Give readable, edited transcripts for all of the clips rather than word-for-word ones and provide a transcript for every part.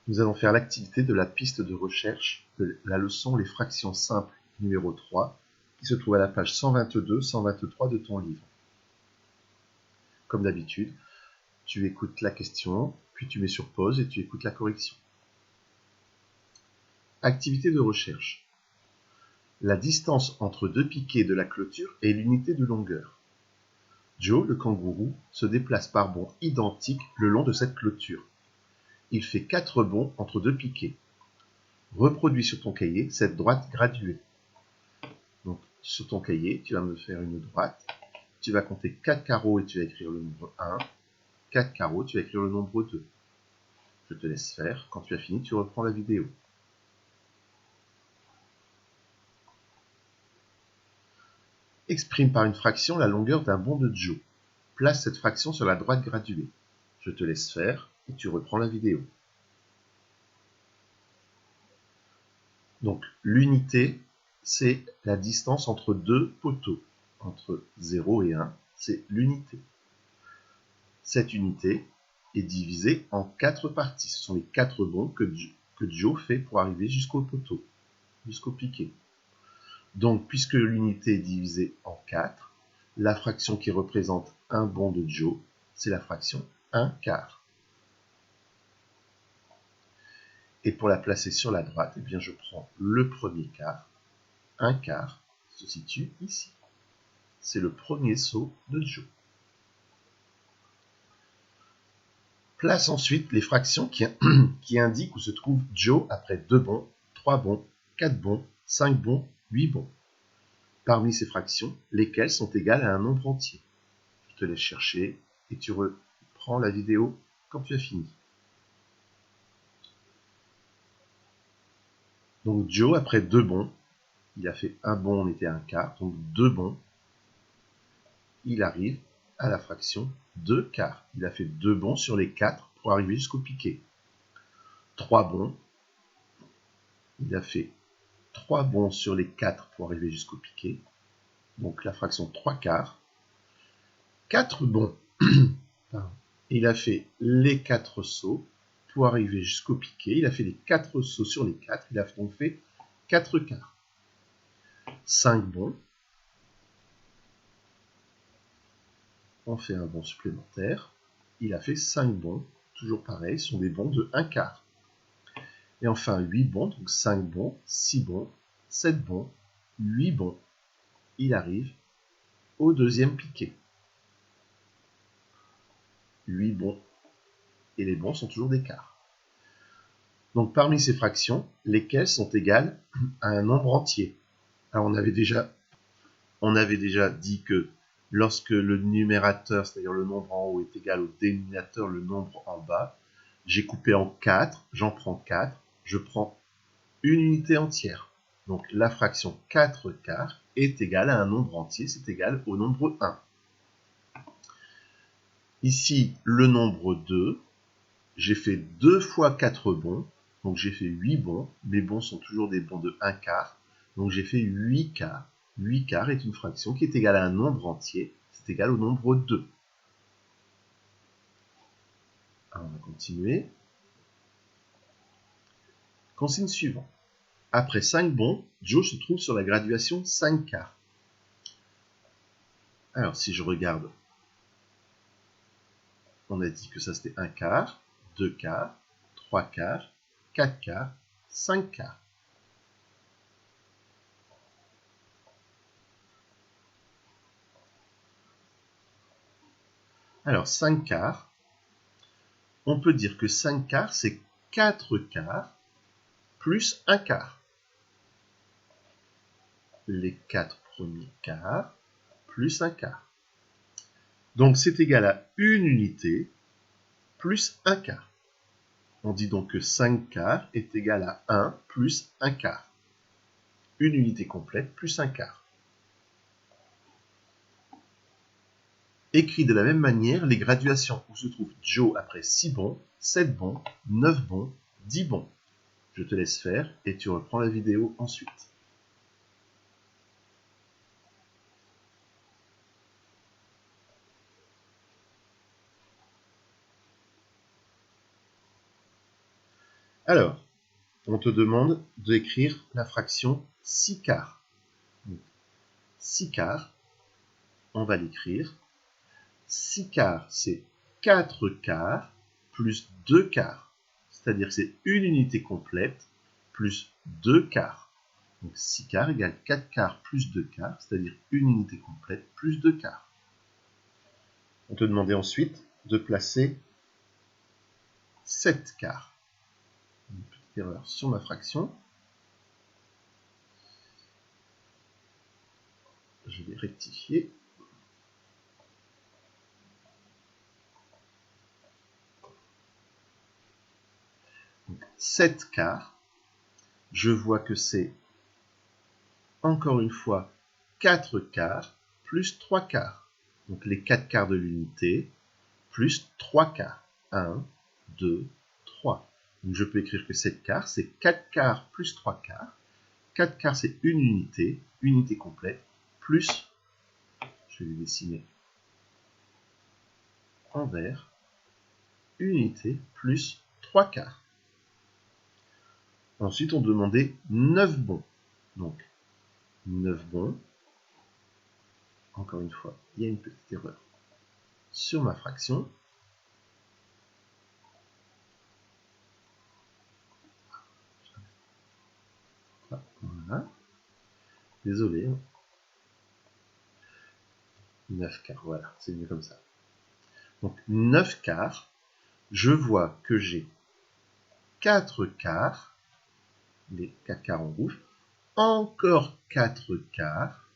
Nous allons faire l'activité de la piste de recherche de la leçon Les fractions simples numéro 3, qui se trouve à la page 122-123 de ton livre. Comme d'habitude, tu écoutes la question, puis tu mets sur pause et tu écoutes la correction. Activité de recherche. La distance entre deux piquets de la clôture est l'unité de longueur. Joe, le kangourou, se déplace par bonds identiques le long de cette clôture. Il fait 4 bonds entre deux piquets. Reproduis sur ton cahier cette droite graduée. Donc, sur ton cahier, tu vas me faire une droite. Tu vas compter 4 carreaux et tu vas écrire le nombre 1. 4 carreaux, tu vas écrire le nombre 2. Je te laisse faire. Quand tu as fini, tu reprends la vidéo. Exprime par une fraction la longueur d'un bond de Joe. Place cette fraction sur la droite graduée. Je te laisse faire et tu reprends la vidéo. Donc, l'unité, c'est la distance entre deux poteaux. Entre 0 et 1, c'est l'unité. Cette unité est divisée en 4 parties. Ce sont les 4 bonds que Joe fait pour arriver jusqu'au poteau, jusqu'au piquet. Donc, puisque l'unité est divisée en 4, la fraction qui représente un bond de Joe, c'est la fraction 1 quart. Et pour la placer sur la droite, eh bien, je prends le premier quart. 1 quart se situe ici. C'est le premier saut de Joe. Place ensuite les fractions qui indiquent où se trouve Joe après 2 bonds, 3 bonds, 4 bonds, 5 bonds, 8 bonds. Parmi ces fractions, lesquelles sont égales à un nombre entier. Je te laisse chercher et tu reprends la vidéo quand tu as fini. Donc Joe, après 2 bonds, il a fait 1 bond, on était à 1 quart, donc 2 bonds, il arrive à la fraction 2 quarts. Il a fait 2 bonds sur les 4 pour arriver jusqu'au piquet. 3 bonds, il a fait 3 bonds sur les 4 pour arriver jusqu'au piquet, donc la fraction 3 quarts. 4 bonds, il a fait les 4 sauts pour arriver jusqu'au piquet, il a fait les 4 sauts sur les 4, il a donc fait 4 quarts. 5 bonds, on fait un bond supplémentaire, il a fait 5 bonds, toujours pareil, ce sont des bonds de 1 quart. Et enfin 8 bonds, donc 5 bonds, 6 bonds, 7 bonds, 8 bonds. Il arrive au deuxième piquet. 8 bonds. Et les bonds sont toujours des quarts. Donc parmi ces fractions, lesquelles sont égales à un nombre entier? Alors on avait déjà dit que lorsque le numérateur, c'est-à-dire le nombre en haut, est égal au dénominateur, le nombre en bas, j'ai coupé en 4, j'en prends 4, je prends une unité entière. Donc la fraction 4 quarts est égale à un nombre entier, c'est égal au nombre 1. Ici, le nombre 2, j'ai fait 2 fois 4 bonds, donc j'ai fait 8 bonds. Mes bonds sont toujours des bonds de 1 quart, donc j'ai fait 8 quarts. 8 quarts est une fraction qui est égale à un nombre entier, c'est égal au nombre 2. Alors on va continuer. Consigne suivante. Après 5 bonds, Joe se trouve sur la graduation 5 quarts. Alors si je regarde, on a dit que ça c'était 1 quart, 2 quarts, 3 quarts, 4 quarts, 5 quarts. Alors 5 quarts, on peut dire que 5 quarts c'est 4 quarts plus 1 quart. Les 4 premiers quarts plus 1 quart. Donc c'est égal à une unité plus 1 quart. On dit donc que 5 quarts est égal à 1 plus 1 quart. Une unité complète plus 1 quart. Écris de la même manière les graduations où se trouve Joe après 6 bonds, 7 bonds, 9 bonds, 10 bonds. Je te laisse faire et tu reprends la vidéo ensuite. Alors, on te demande d'écrire la fraction 6 quarts. 6 quarts, on va l'écrire. 6 quarts, c'est 4 quarts plus 2 quarts. C'est-à-dire que c'est une unité complète plus 2 quarts. Donc 6 quarts égale 4 quarts plus 2 quarts, c'est-à-dire une unité complète plus 2 quarts. On te demandait ensuite de placer 7 quarts. Une petite erreur sur ma fraction. Je vais rectifier. Donc, 7 quarts. Je vois que c'est, encore une fois, 4 quarts plus 3 quarts. Donc les 4 quarts de l'unité plus 3 quarts. 1, 2, 3. Donc je peux écrire que 7 quarts, c'est 4 quarts plus 3 quarts. 4 quarts, c'est une unité complète, plus, je vais les dessiner en vert, une unité plus 3 quarts. Ensuite, on demandait 9 bons. Donc, 9 bons. Encore une fois, il y a une petite erreur sur ma fraction. Voilà. Désolé. 9 quarts, voilà, c'est mieux comme ça. Donc, 9 quarts, je vois que j'ai 4 quarts, les 4 quarts en rouge, encore 4 quarts,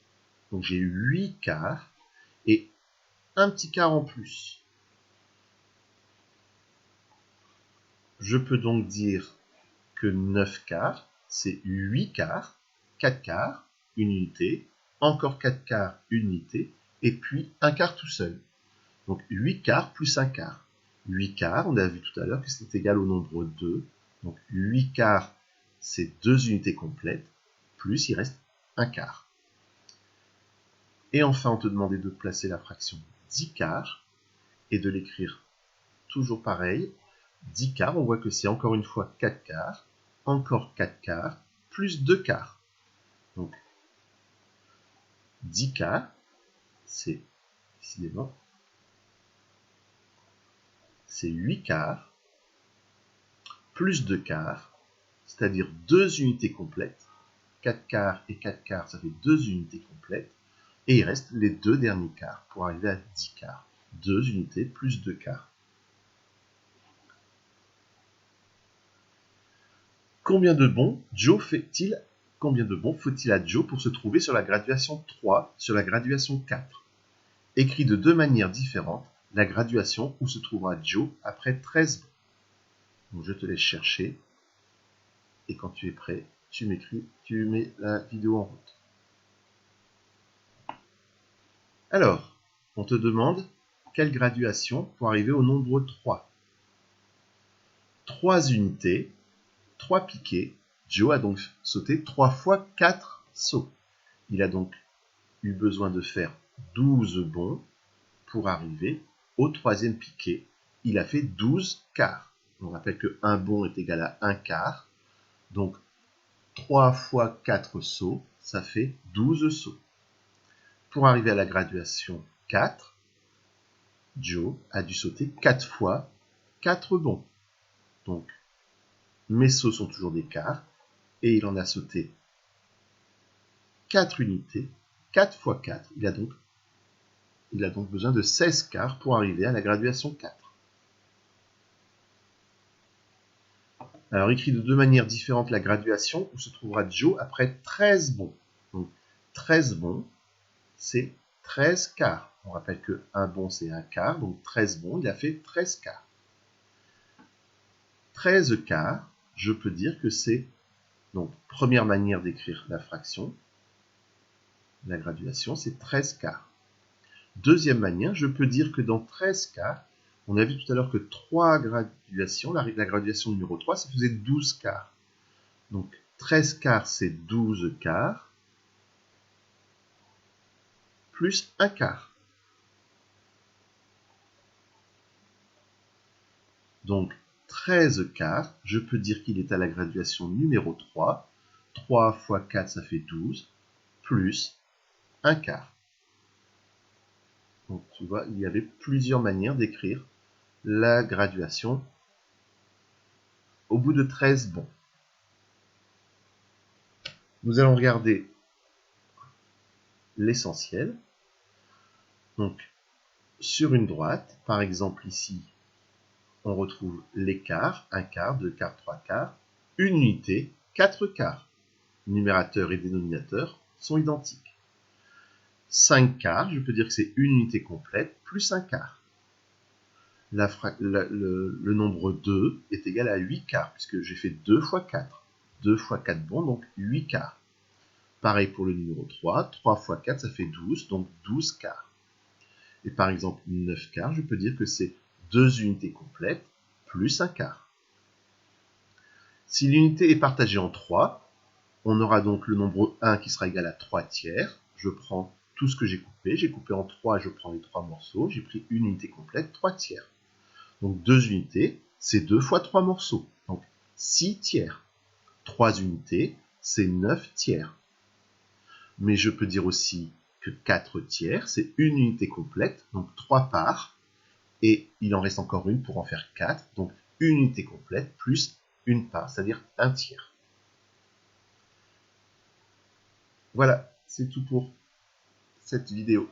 donc j'ai 8 quarts, et un petit quart en plus. Je peux donc dire que 9 quarts, c'est 8 quarts, 4 quarts, une unité, encore 4 quarts, une unité, et puis un quart tout seul. Donc 8 quarts plus un quart. 8 quarts, on a vu tout à l'heure que c'était égal au nombre 2. Donc 8 quarts, c'est 2 unités complètes, plus il reste un quart. Et enfin, on te demandait de placer la fraction 10 quarts et de l'écrire toujours pareil. 10 quarts, on voit que c'est encore une fois 4 quarts, encore 4 quarts, plus 2 quarts. Donc 10 quarts, c'est décidément, c'est 8 quarts, plus 2 quarts, c'est-à-dire 2 unités complètes. 4 quarts et 4 quarts, ça fait 2 unités complètes. Et il reste les 2 derniers quarts pour arriver à 10 quarts. 2 unités plus 2 quarts. Combien de bons faut-il à Joe pour se trouver sur la graduation 3, sur la graduation 4? Écris de deux manières différentes la graduation où se trouvera Joe après 13 bons. Donc je te laisse chercher. Et quand tu es prêt, tu mets la vidéo en route. Alors, on te demande quelle graduation pour arriver au nombre 3. 3 unités, 3 piquets. Joe a donc sauté 3 fois 4 sauts. Il a donc eu besoin de faire 12 bonds pour arriver au 3e piquet. Il a fait 12 quarts. On rappelle que 1 bond est égal à 1 quart. Donc 3 fois 4 sauts, ça fait 12 sauts. Pour arriver à la graduation 4, Joe a dû sauter 4 fois 4 bonds. Donc, mes sauts sont toujours des quarts, et il en a sauté 4 unités, 4 fois 4. Il a donc besoin de 16 quarts pour arriver à la graduation 4. Alors, écrit de deux manières différentes la graduation où se trouvera Joe après 13 bonds. Donc, 13 bonds, c'est 13 quarts. On rappelle que 1 bond, c'est 1 quart, donc 13 bonds, il a fait 13 quarts. 13 quarts, je peux dire que c'est, donc, première manière d'écrire la fraction, la graduation, c'est 13 quarts. Deuxième manière, je peux dire que dans 13 quarts, on a vu tout à l'heure que 3 graduations, la graduation numéro 3, ça faisait 12 quarts. Donc 13 quarts, c'est 12 quarts, plus 1 quart. Donc 13 quarts, je peux dire qu'il est à la graduation numéro 3. 3 fois 4, ça fait 12, plus 1 quart. Donc tu vois, il y avait plusieurs manières d'écrire la graduation au bout de 13 bons. Nous allons regarder l'essentiel. Donc, sur une droite, par exemple ici, on retrouve les quarts, 1 quart, 2 quarts, 3 quarts, une unité, 4 quarts. Numérateur et dénominateur sont identiques. 5 quarts, je peux dire que c'est une unité complète plus 1 quart. Le nombre 2 est égal à 8 quarts, puisque j'ai fait 2 fois 4. 2 fois 4 bons, donc 8 quarts. Pareil pour le numéro 3. 3 fois 4, ça fait 12, donc 12 quarts. Et par exemple, 9 quarts, je peux dire que c'est 2 unités complètes plus 1 quart. Si l'unité est partagée en 3, on aura donc le nombre 1 qui sera égal à 3 tiers. Je prends tout ce que j'ai coupé en 3, je prends les 3 morceaux, j'ai pris une unité complète, 3 tiers. Donc 2 unités, c'est 2 fois 3 morceaux, donc 6 tiers. 3 unités, c'est 9 tiers. Mais je peux dire aussi que 4 tiers, c'est une unité complète, donc 3 parts, et il en reste encore une pour en faire 4, donc une unité complète plus une part, c'est-à-dire 1 tiers. Voilà, c'est tout pour cette vidéo.